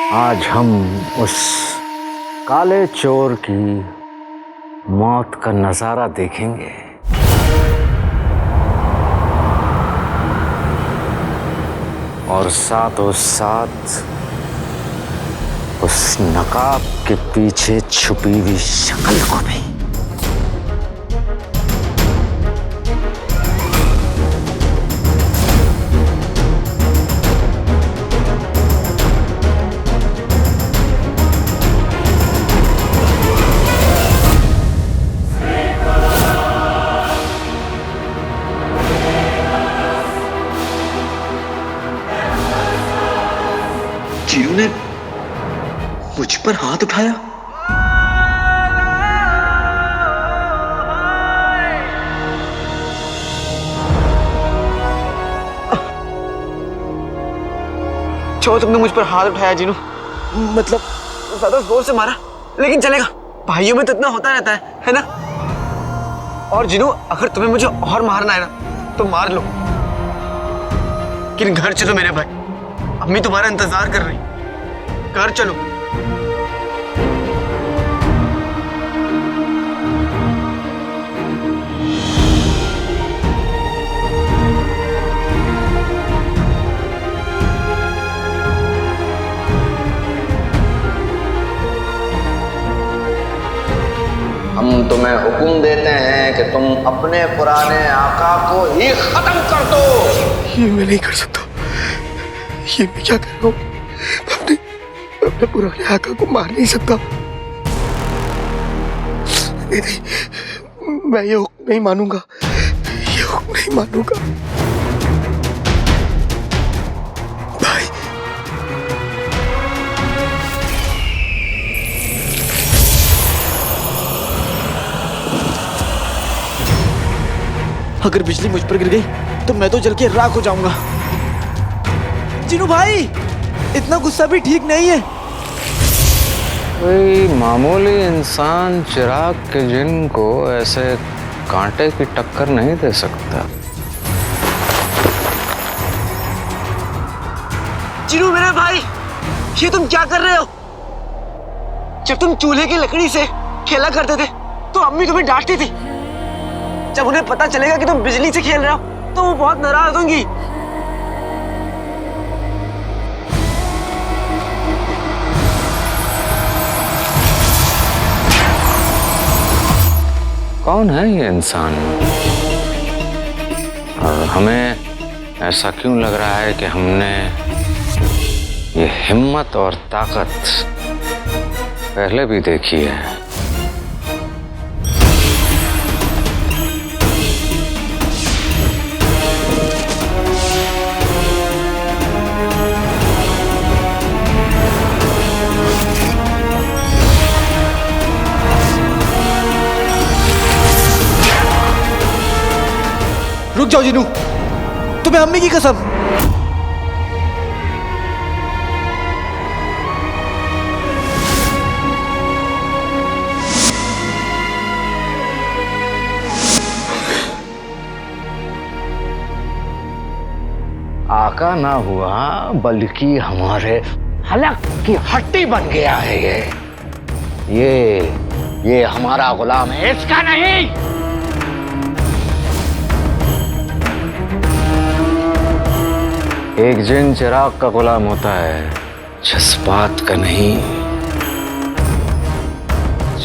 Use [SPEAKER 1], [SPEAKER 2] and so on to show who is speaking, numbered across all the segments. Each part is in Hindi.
[SPEAKER 1] आज हम उस काले चोर की मौत का नजारा देखेंगे। और साथों साथ उस नकाब के पीछे छुपी हुई शक्ल को भी।
[SPEAKER 2] चिरू ने मुझ पर हाथ उठाया। क्यों तुमने मुझ पर हाथ उठाया जीनू? मतलब ज्यादा जोर से मारा, लेकिन चलेगा। भाइयों में तो इतना होता रहता है ना? और जीनू, अगर तुम्हें मुझे और मारना है ना तो मार लो, लेकिन घर चलो मेरे भाई। अम्मी तुम्हारा इंतजार कर रही। घर चलो।
[SPEAKER 3] हम तुम्हें हुक्म देते हैं कि तुम अपने पुराने आका को ही खत्म कर दो।
[SPEAKER 2] ये मैं नहीं कर सकता। ये मैं क्या कर रहा हूँ? अपने पुराने आका को मार नहीं सकता। नहीं, मैं ये हुक्म नहीं मानूंगा। ये हुक्म नहीं मानूंगा। भाई, अगर बिजली मुझ पर गिर गई तो मैं तो जल के राख हो जाऊंगा। जीनू भाई, इतना गुस्सा भी ठीक नहीं है।
[SPEAKER 1] कोई मामूली इंसान चिराग के जिन को ऐसे कांटे की टक्कर नहीं दे सकता।
[SPEAKER 2] जीनू मेरे भाई, ये तुम क्या कर रहे हो? जब तुम चूल्हे की लकड़ी से खेला करते थे तो अम्मी तुम्हें डांटती थी। जब उन्हें पता चलेगा कि तुम बिजली से खेल रहे हो तो वो बहुत नाराज होंगी।
[SPEAKER 1] कौन है ये इंसान? और हमें ऐसा क्यों लग रहा है कि हमने ये हिम्मत और ताकत पहले भी देखी है?
[SPEAKER 2] रुक जाओ जीनू, तुम्हें अम्मी की कसम।
[SPEAKER 1] आका ना हुआ बल्कि हमारे हलक की हड्डी बन गया है ये हमारा गुलाम है, इसका नहीं। एक जिन चिराग का गुलाम होता है, जज्बात का नहीं।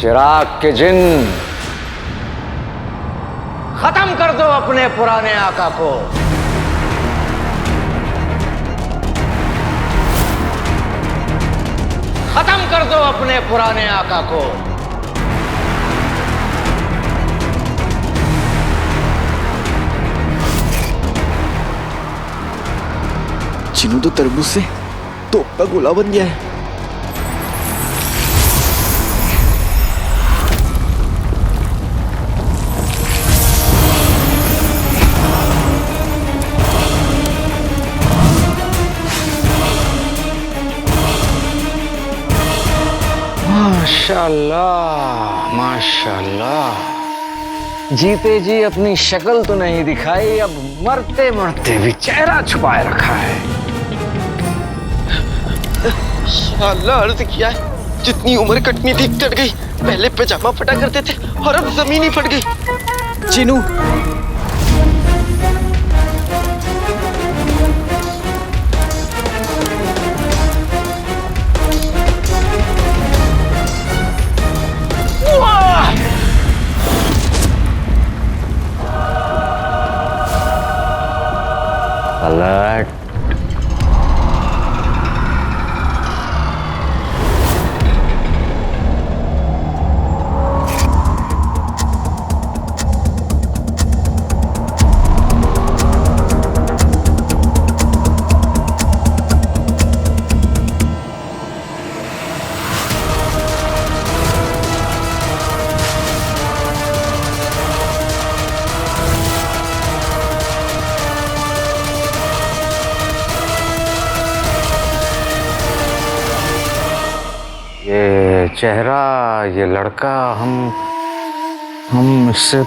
[SPEAKER 1] चिराग के जिन, खत्म कर दो अपने पुराने आका को। खत्म कर दो अपने पुराने आका को।
[SPEAKER 2] जीनू तो तरबूज से तोप का गोला बन गया है।
[SPEAKER 1] माशाल्लाह माशाल्लाह, जीते जी अपनी शक्ल तो नहीं दिखाई, अब मरते मरते भी चेहरा छुपाए रखा है।
[SPEAKER 2] अल्लाह अर्ज किया है, जितनी उम्र कटनी थी कट गई। पहले पैजामा फटा करते थे और अब जमीन ही फट गई।
[SPEAKER 4] चिनू,
[SPEAKER 1] अलर्ट। ये चेहरा, ये लड़का, हम इससे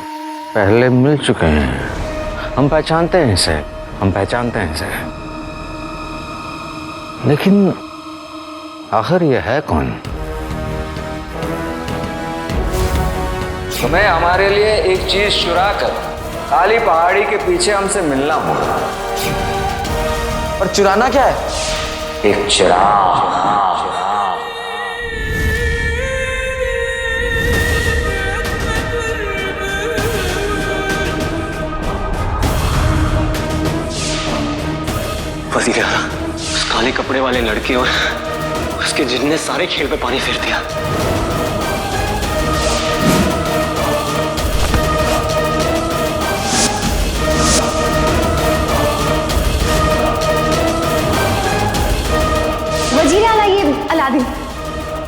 [SPEAKER 1] पहले मिल चुके हैं। हम पहचानते हैं इसे, हम पहचानते हैं इसे। लेकिन आखिर ये है कौन?
[SPEAKER 5] तुम्हें हमारे लिए एक चीज चुरा कर काली पहाड़ी के पीछे हमसे मिलना होगा।
[SPEAKER 4] और चुराना क्या है?
[SPEAKER 5] एक चिराग।
[SPEAKER 2] वजीर आला, उस काले कपड़े वाले लड़के और उसके जिन ने सारे खेल पे पानी फेर दिया।
[SPEAKER 6] वजीर आला, ये अलादीन।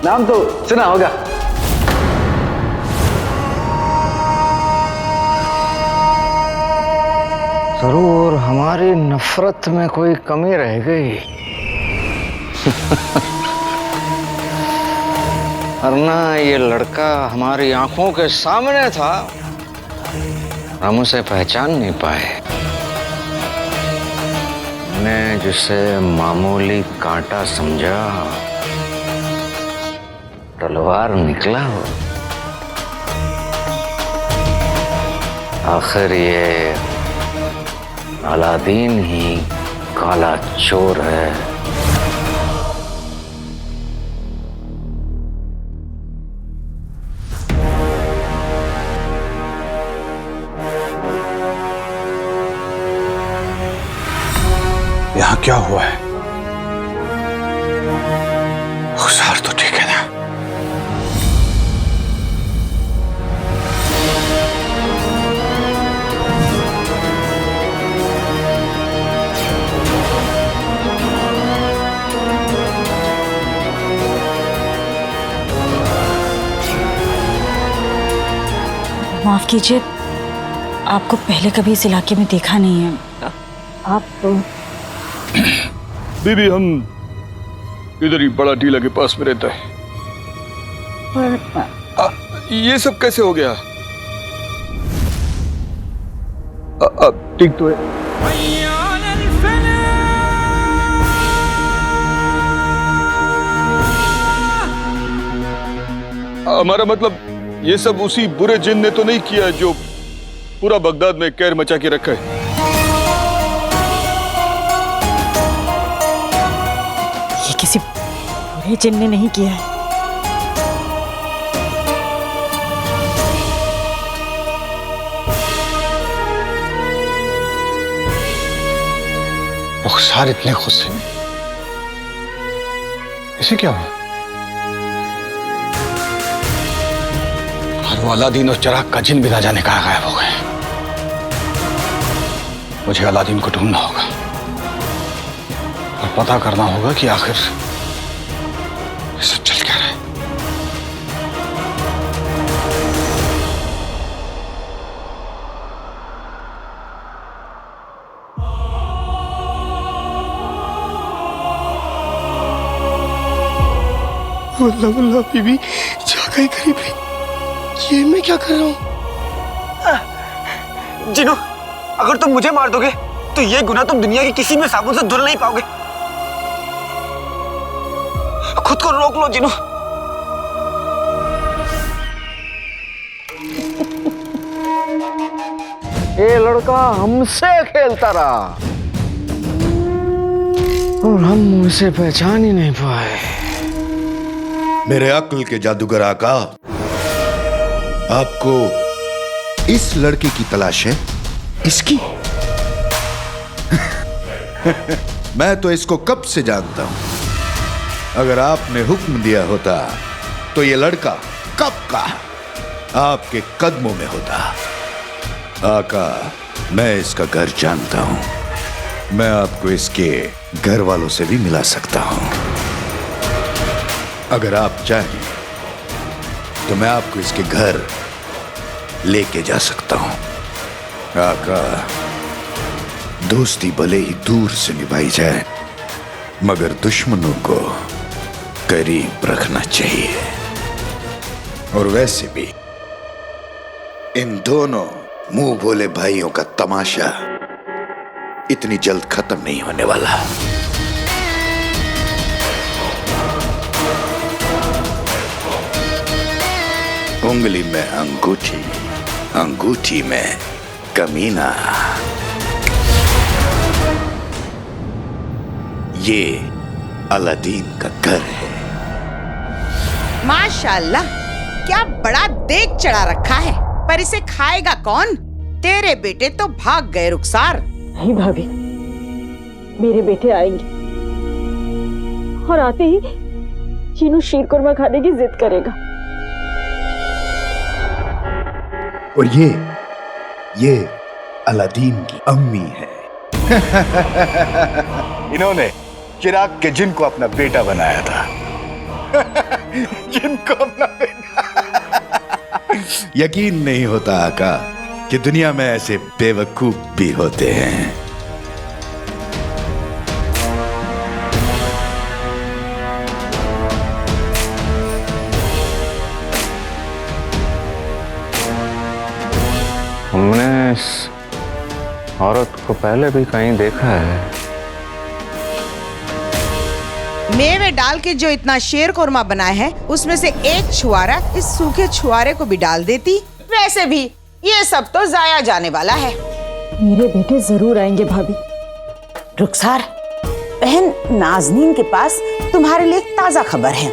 [SPEAKER 4] नाम तो सुना होगा।
[SPEAKER 1] जरूर हमारी नफरत में कोई कमी रह गई। वरना ये लड़का हमारी आंखों के सामने था, हम उसे पहचान नहीं पाए। हमने जिसे मामूली कांटा समझा, तलवार निकला हो। आखिर ये अलादीन ही काला चोर है।
[SPEAKER 7] यहाँ क्या हुआ है? खुशार तो ठीक है ना?
[SPEAKER 6] माफ कीजिए, आपको पहले कभी इस इलाके में देखा नहीं है। आप
[SPEAKER 7] बीबी, हम इधर ही बड़ा टीला के पास में रहता है। ये सब कैसे हो गया? ठीक तो है। हमारा मतलब ये सब उसी बुरे जिन ने तो नहीं किया जो पूरा बगदाद में कहर मचा के रखा है।
[SPEAKER 6] ये किसी बुरे जिन ने नहीं किया है।
[SPEAKER 7] रुखसार इतने खुश हैं, इसे क्या हुआ? वो अलादीन और चिराग का जिन भी ना जाने कहाँ गायब हो गए। मुझे अलादीन को ढूंढना होगा और पता करना होगा कि आखिर सब चल क्या रहा है।
[SPEAKER 2] वल्लाह वल्लाह बीबी, जागा ही करीब है। ये मैं क्या कर रहा हूँ? जिनू, अगर तुम मुझे मार दोगे तो ये गुनाह तुम दुनिया की किसी भी साबुन से धुल नहीं पाओगे। खुद को रोक लो जिनू।
[SPEAKER 1] ये लड़का हमसे खेलता रहा और हम उसे पहचान ही नहीं पाए।
[SPEAKER 8] मेरे अक्ल के जादूगर आका, आपको इस लड़के की तलाश है? इसकी? मैं तो इसको कब से जानता हूं। अगर आपने हुक्म दिया होता तो ये लड़का कब का आपके कदमों में होता। आका, मैं इसका घर जानता हूं। मैं आपको इसके घर वालों से भी मिला सकता हूं। अगर आप चाहें तो मैं आपको इसके घर लेके जा सकता हूं। आका, दोस्ती भले ही दूर से निभाई जाए, मगर दुश्मनों को करीब रखना चाहिए। और वैसे भी इन दोनों मुंह भोले भाइयों का तमाशा इतनी जल्द खत्म नहीं होने वाला। उंगली में अंगूठी, अंगूठी में कमीना। ये अलादीन का घर है।
[SPEAKER 9] माशाल्लाह, क्या बड़ा देग चढ़ा रखा है, पर इसे खाएगा कौन? तेरे बेटे तो भाग गए रुखसार।
[SPEAKER 6] नहीं भाभी, मेरे बेटे आएंगे और आते ही चीनू शीर कुरमा खाने की जिद करेगा।
[SPEAKER 8] और ये अलादीन की अम्मी है। इन्होंने चिराग के जिन को अपना बेटा बनाया था। जिन को अपना बेटा। यकीन नहीं होता आका कि दुनिया में ऐसे बेवकूफ भी होते हैं।
[SPEAKER 1] हमने इस औरत को पहले भी कहीं देखा है।
[SPEAKER 9] मेवे डाल के जो इतना शेर कुरमा बनाया है, उसमें से एक छुआरा इस सूखे छुआरे को भी डाल देती। वैसे भी ये सब तो जाया जाने वाला है।
[SPEAKER 6] मेरे बेटे जरूर आएंगे भाभी।
[SPEAKER 10] रुखसार, बहन नाजनीन के पास तुम्हारे लिए एक ताजा खबर है।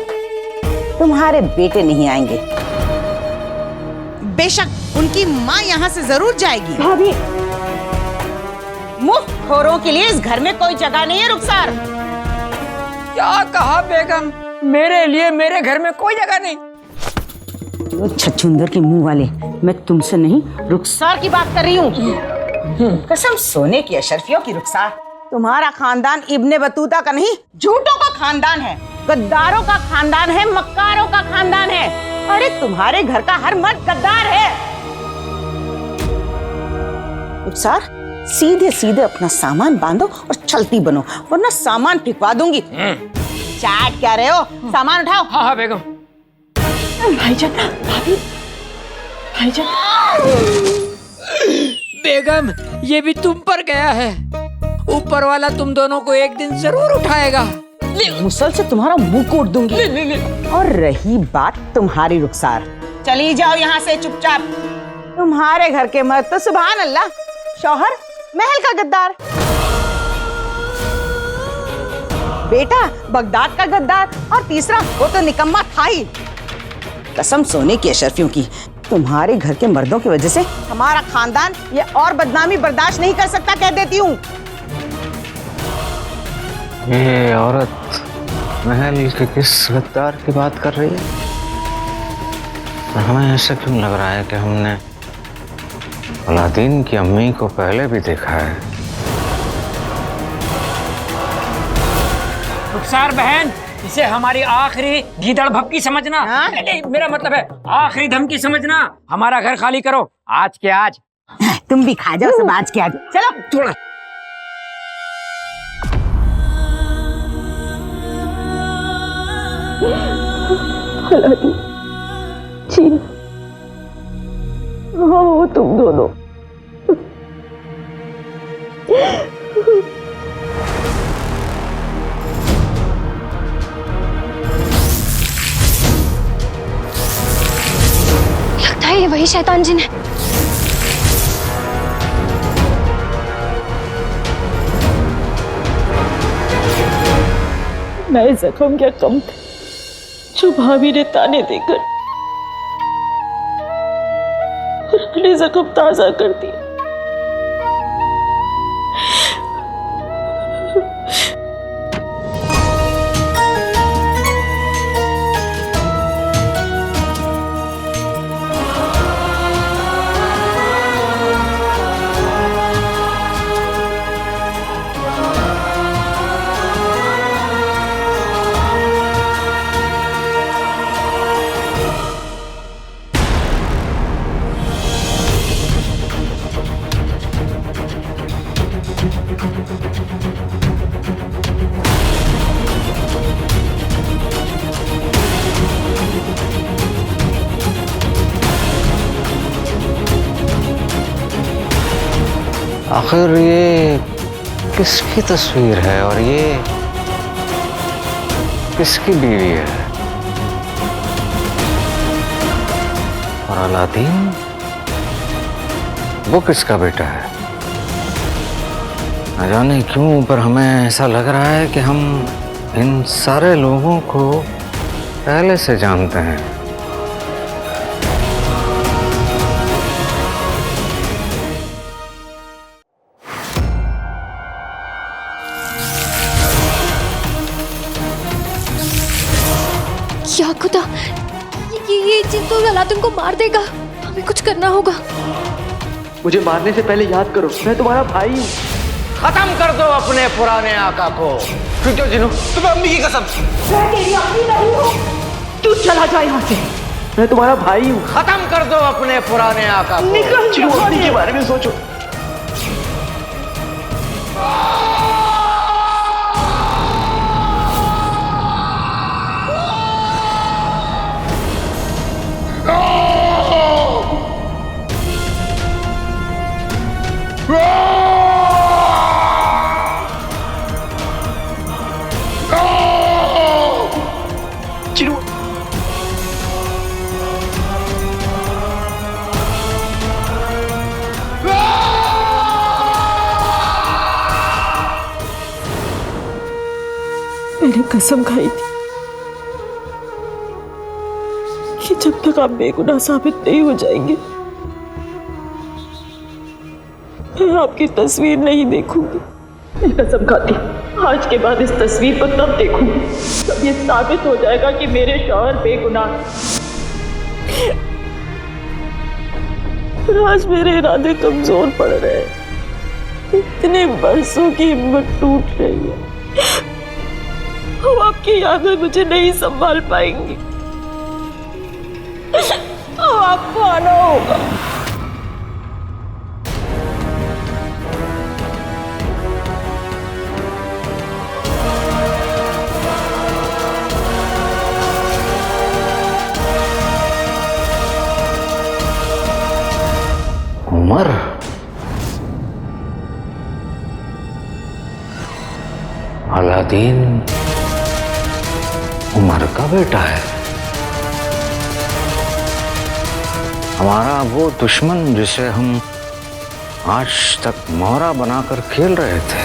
[SPEAKER 10] तुम्हारे बेटे नहीं आएंगे।
[SPEAKER 9] बेशक उनकी माँ यहाँ से जरूर जाएगी।
[SPEAKER 6] भाभी,
[SPEAKER 10] मुफ्तखोरों के लिए इस घर में कोई जगह नहीं है रुखसार।
[SPEAKER 5] क्या कहा बेगम? मेरे लिए मेरे घर में कोई जगह नहीं।
[SPEAKER 10] वो छछूंदर के मुंह वाले, मैं तुमसे नहीं रुखसार की बात कर रही हूँ। कसम सोने की अशरफियों की रुखसार, तुम्हारा खानदान इब्ने बतूता का नहीं, झूठों का खानदान है, गद्दारों का खानदान है, मक्कारों का खानदान है। अरे तुम्हारे घर का हर मर्द गद्दार है। रुखसार, सीधे सीधे अपना सामान बांधो और चलती बनो, वरना सामान फेंकवा दूंगी। चाट क्या रहे हो? सामान उठाओ।
[SPEAKER 5] हाँ हाँ बेगम।
[SPEAKER 6] भाईजान, भाभी, भाईजान।
[SPEAKER 5] बेगम, ये भी तुम पर गया है। ऊपर वाला तुम दोनों को एक दिन जरूर उठाएगा।
[SPEAKER 10] मुसल से तुम्हारा मुंह कोड़ दूंगी। और रही बात तुम्हारी रुखसार, चली जाओ यहाँ से चुपचाप। तुम्हारे घर के मर्द तो सुभान अल्लाह, शौहर महल का गद्दार, बेटा बगदाद का गद्दार, और तीसरा वो तो निकम्मा था ही। कसम सोने की अशरफियों की, तुम्हारे घर के मर्दों की वजह से हमारा खानदान ये और बदनामी बर्दाश्त नहीं कर सकता, कह देती हूँ।
[SPEAKER 1] ये औरत महल के किस गद्दार की बात कर रही है? और हमें ऐसा क्यों लग रहा है कि हमने अलादीन की अम्मी को पहले भी देखा है।
[SPEAKER 5] रुखसार बहन, इसे हमारी आखिरी गीदड़ भपकी समझना। नहीं, मेरा मतलब है आखिरी धमकी समझना। हमारा घर खाली करो आज के आज।
[SPEAKER 10] तुम भी खा जाओ सब आज के आज। चलो
[SPEAKER 5] थोड़ा।
[SPEAKER 6] चीनू, हाँ वो तुम दोनों।
[SPEAKER 11] ये वही शैतान जिन है।
[SPEAKER 6] नए जख्म क्या कम थे जो भाभी ने ताने देकर पुराने जख्म ताजा कर दिए।
[SPEAKER 1] आखिर ये किसकी तस्वीर है और ये किसकी बीवी है? और अलादीन वो किसका बेटा है? न जाने क्यों पर हमें ऐसा लग रहा है कि हम इन सारे लोगों को पहले से जानते हैं।
[SPEAKER 11] या खुदा, ये जिन तो अलादीन को मार देगा। हमें कुछ करना होगा।
[SPEAKER 2] मुझे मारने से पहले याद करो, मैं तुम्हारा भाई हूँ।
[SPEAKER 3] खत्म कर दो अपने पुराने आका को।
[SPEAKER 2] क्यों जिनू, तुम्हें अम्मी की कसम।
[SPEAKER 6] मैं तेरी अम्मी नहीं हूँ, तू चला जा यहाँ से।
[SPEAKER 2] मैं तुम्हारा भाई हूँ।
[SPEAKER 3] खत्म कर दो अपने पुराने आका को।
[SPEAKER 6] निकल
[SPEAKER 2] जिनू, अम्मी के बारे में सोचो। जिनू,
[SPEAKER 6] मैंने कसम खाई थी कि जब तक आप बेगुनाह साबित नहीं हो जाएंगे मैं आपकी तस्वीर नहीं देखूंगी। मैं कसम खाती, आज के बाद इस तस्वीर को तब देखूंगी जब ये साबित हो जाएगा कि मेरे शौहर बेगुनाह। और आज मेरे इरादे कमजोर पड़ रहे हैं। इतने बरसों की हिम्मत टूट रही है। अब आपकी यादें मुझे नहीं संभाल पाएंगी। अब आपको आना होगा।
[SPEAKER 1] उमर, अलादीन उमर का बेटा है। हमारा वो दुश्मन जिसे हम आज तक मोहरा बनाकर खेल रहे थे।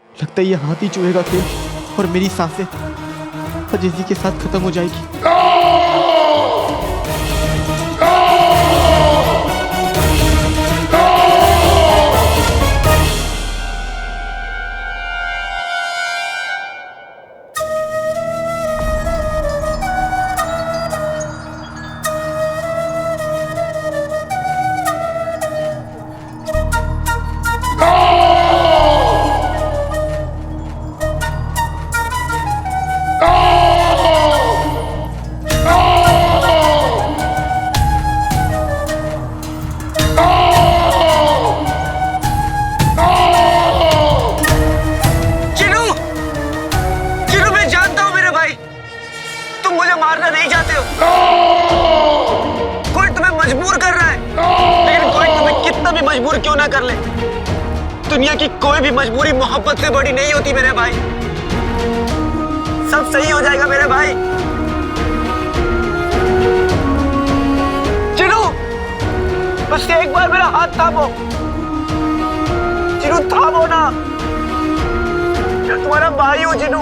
[SPEAKER 2] लगता है ये हाथी चूहे का खेल और मेरी सांसें आज इसी के साथ खत्म हो जाएगी। मारना नहीं चाहते हो, कोई तुम्हें मजबूर कर रहा है, लेकिन कोई तुम्हें कितना भी मजबूर क्यों ना कर ले, दुनिया की कोई भी मजबूरी मोहब्बत से बड़ी नहीं होती मेरे भाई। सब सही हो जाएगा मेरे भाई। मत थामो जिनू, थामो ना। मैं तुम्हारा भाई हूँ जिनू।